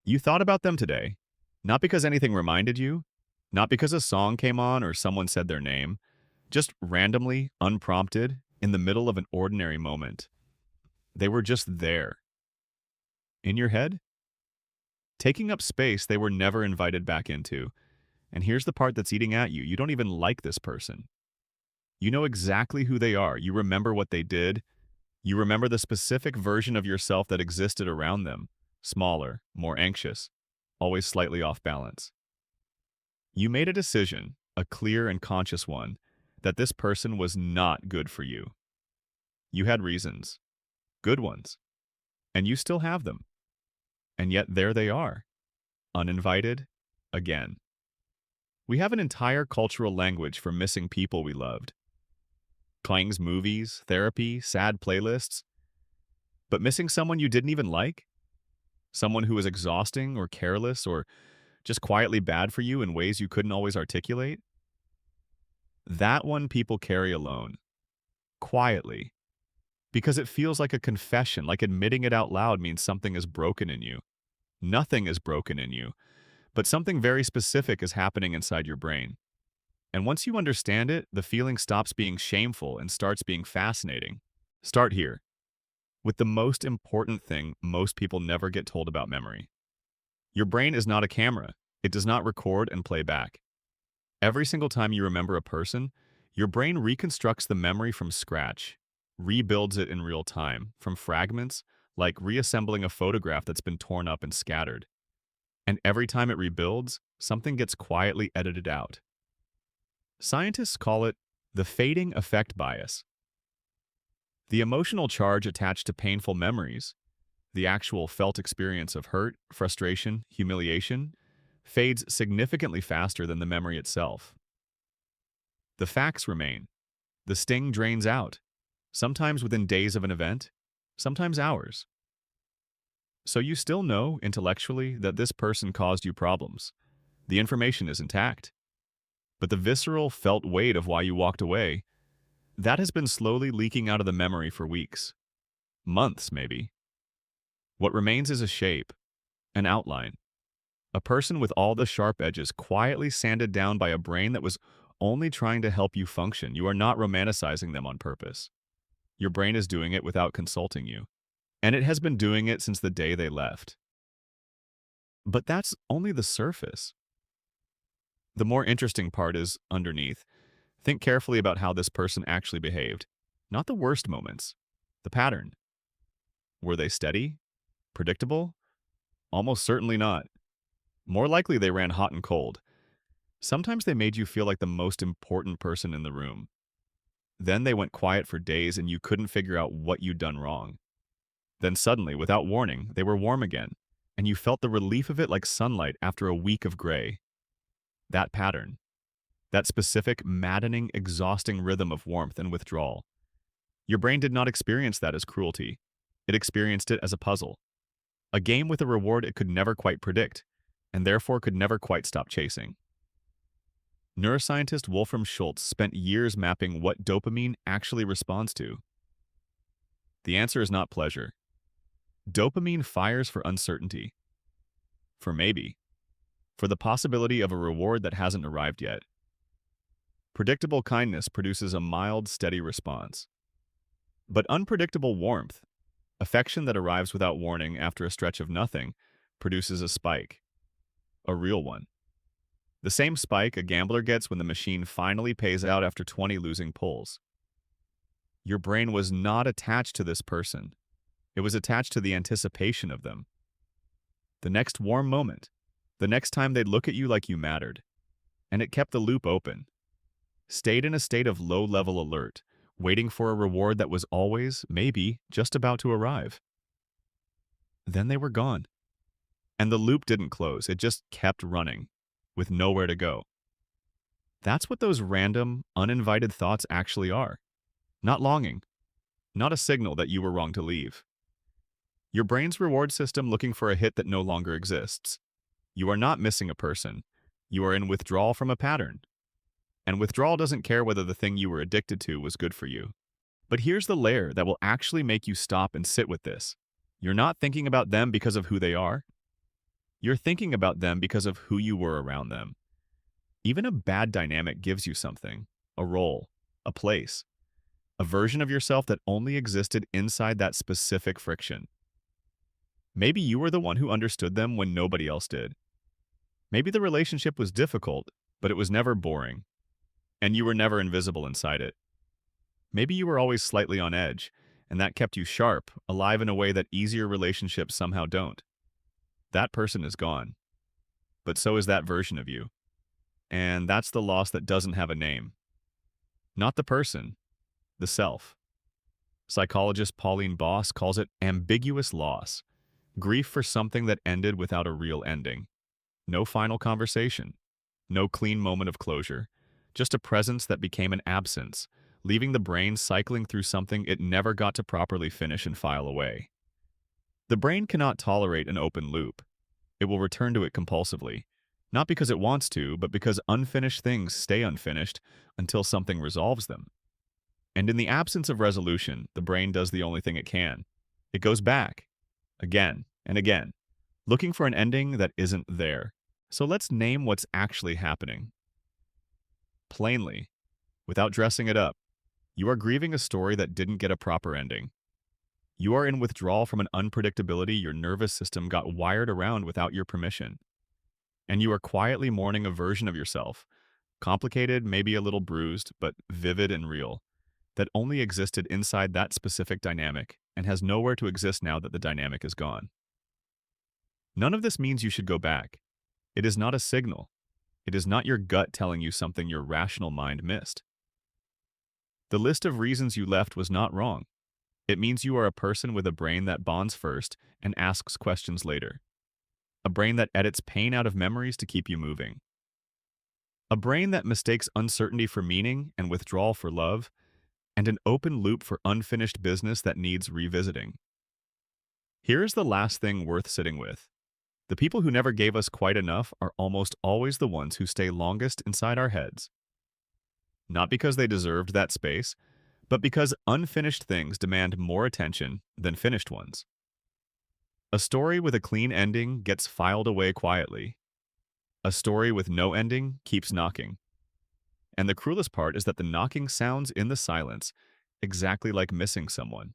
You thought about them today, not because anything reminded you, not because a song came on or someone said their name, just randomly, unprompted, in the middle of an ordinary moment. They were just there. In your head? Taking up space they were never invited back into. And here's the part that's eating at you. You don't even like this person. You know exactly who they are. You remember what they did. You remember the specific version of yourself that existed around them. Smaller, more anxious, always slightly off balance. You made a decision, a clear and conscious one, that this person was not good for you. You had reasons, good ones, and you still have them. And yet there they are, uninvited, again. We have an entire cultural language for missing people we loved. Clangs, movies, therapy, sad playlists. But missing someone you didn't even like? Someone who was exhausting or careless or just quietly bad for you in ways you couldn't always articulate? That one people carry alone, quietly, because it feels like a confession, like admitting it out loud means something is broken in you. Nothing is broken in you, but something very specific is happening inside your brain. And once you understand it, the feeling stops being shameful and starts being fascinating. Start here, with the most important thing most people never get told about memory. Your brain is not a camera. It does not record and play back. Every single time you remember a person, your brain reconstructs the memory from scratch, rebuilds it in real time, from fragments, like reassembling a photograph that's been torn up and scattered. And every time it rebuilds, something gets quietly edited out. Scientists call it the fading effect bias. The emotional charge attached to painful memories, the actual felt experience of hurt, frustration, humiliation, fades significantly faster than the memory itself. The facts remain. The sting drains out, sometimes within days of an event, sometimes hours. So you still know, intellectually, that this person caused you problems. The information is intact. But the visceral, felt weight of why you walked away, that has been slowly leaking out of the memory for weeks. Months, maybe. What remains is a shape, an outline. A person with all the sharp edges quietly sanded down by a brain that was only trying to help you function. You are not romanticizing them on purpose. Your brain is doing it without consulting you. And it has been doing it since the day they left. But that's only the surface. The more interesting part is underneath. Think carefully about how this person actually behaved. Not the worst moments. The pattern. Were they steady? Predictable? Almost certainly not. More likely they ran hot and cold. Sometimes they made you feel like the most important person in the room. Then they went quiet for days and you couldn't figure out what you'd done wrong. Then suddenly, without warning, they were warm again, and you felt the relief of it like sunlight after a week of gray. That pattern. That specific, maddening, exhausting rhythm of warmth and withdrawal. Your brain did not experience that as cruelty. It experienced it as a puzzle. A game with a reward it could never quite predict, and therefore could never quite stop chasing. Neuroscientist Wolfram Schultz spent years mapping what dopamine actually responds to. The answer is not pleasure. Dopamine fires for uncertainty. For maybe. For the possibility of a reward that hasn't arrived yet. Predictable kindness produces a mild, steady response. But unpredictable warmth, affection that arrives without warning after a stretch of nothing, produces a spike. A real one. The same spike a gambler gets when the machine finally pays out after 20 losing pulls. Your brain was not attached to this person. It was attached to the anticipation of them. The next warm moment. The next time they'd look at you like you mattered. And it kept the loop open. Stayed in a state of low-level alert, waiting for a reward that was always, maybe, just about to arrive. Then they were gone. And the loop didn't close. It just kept running, with nowhere to go. That's what those random, uninvited thoughts actually are. Not longing. Not a signal that you were wrong to leave. Your brain's reward system looking for a hit that no longer exists. You are not missing a person. You are in withdrawal from a pattern. And withdrawal doesn't care whether the thing you were addicted to was good for you. But here's the layer that will actually make you stop and sit with this. You're not thinking about them because of who they are. You're thinking about them because of who you were around them. Even a bad dynamic gives you something, a role, a place, a version of yourself that only existed inside that specific friction. Maybe you were the one who understood them when nobody else did. Maybe the relationship was difficult, but it was never boring, and you were never invisible inside it. Maybe you were always slightly on edge, and that kept you sharp, alive in a way that easier relationships somehow don't. That person is gone, but so is that version of you. And that's the loss that doesn't have a name. Not the person, the self. Psychologist Pauline Boss calls it ambiguous loss, grief for something that ended without a real ending. No final conversation, no clean moment of closure, just a presence that became an absence, leaving the brain cycling through something it never got to properly finish and file away. The brain cannot tolerate an open loop. It will return to it compulsively, not because it wants to, but because unfinished things stay unfinished until something resolves them. And in the absence of resolution, the brain does the only thing it can. It goes back, again and again, looking for an ending that isn't there. So let's name what's actually happening. Plainly, without dressing it up, you are grieving a story that didn't get a proper ending. You are in withdrawal from an unpredictability your nervous system got wired around without your permission. And you are quietly mourning a version of yourself, complicated, maybe a little bruised, but vivid and real, that only existed inside that specific dynamic and has nowhere to exist now that the dynamic is gone. None of this means you should go back. It is not a signal. It is not your gut telling you something your rational mind missed. The list of reasons you left was not wrong. It means you are a person with a brain that bonds first and asks questions later. A brain that edits pain out of memories to keep you moving. A brain that mistakes uncertainty for meaning and withdrawal for love, and an open loop for unfinished business that needs revisiting. Here is the last thing worth sitting with. The people who never gave us quite enough are almost always the ones who stay longest inside our heads. Not because they deserved that space, but because unfinished things demand more attention than finished ones. A story with a clean ending gets filed away quietly. A story with no ending keeps knocking. And the cruelest part is that the knocking sounds in the silence exactly like missing someone.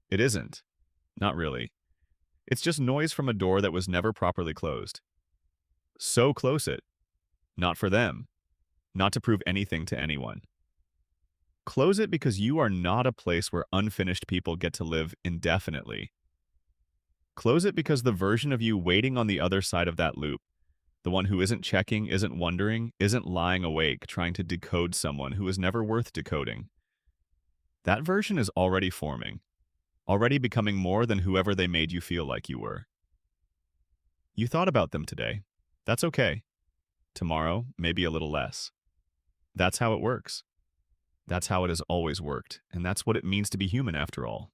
It isn't. Not really. It's just noise from a door that was never properly closed. So close it. Not for them. Not to prove anything to anyone. Close it because you are not a place where unfinished people get to live indefinitely. Close it because the version of you waiting on the other side of that loop, the one who isn't checking, isn't wondering, isn't lying awake trying to decode someone who is never worth decoding. That version is already forming, already becoming more than whoever they made you feel like you were. You thought about them today. That's okay. Tomorrow, maybe a little less. That's how it works. That's how it has always worked, and that's what it means to be human after all.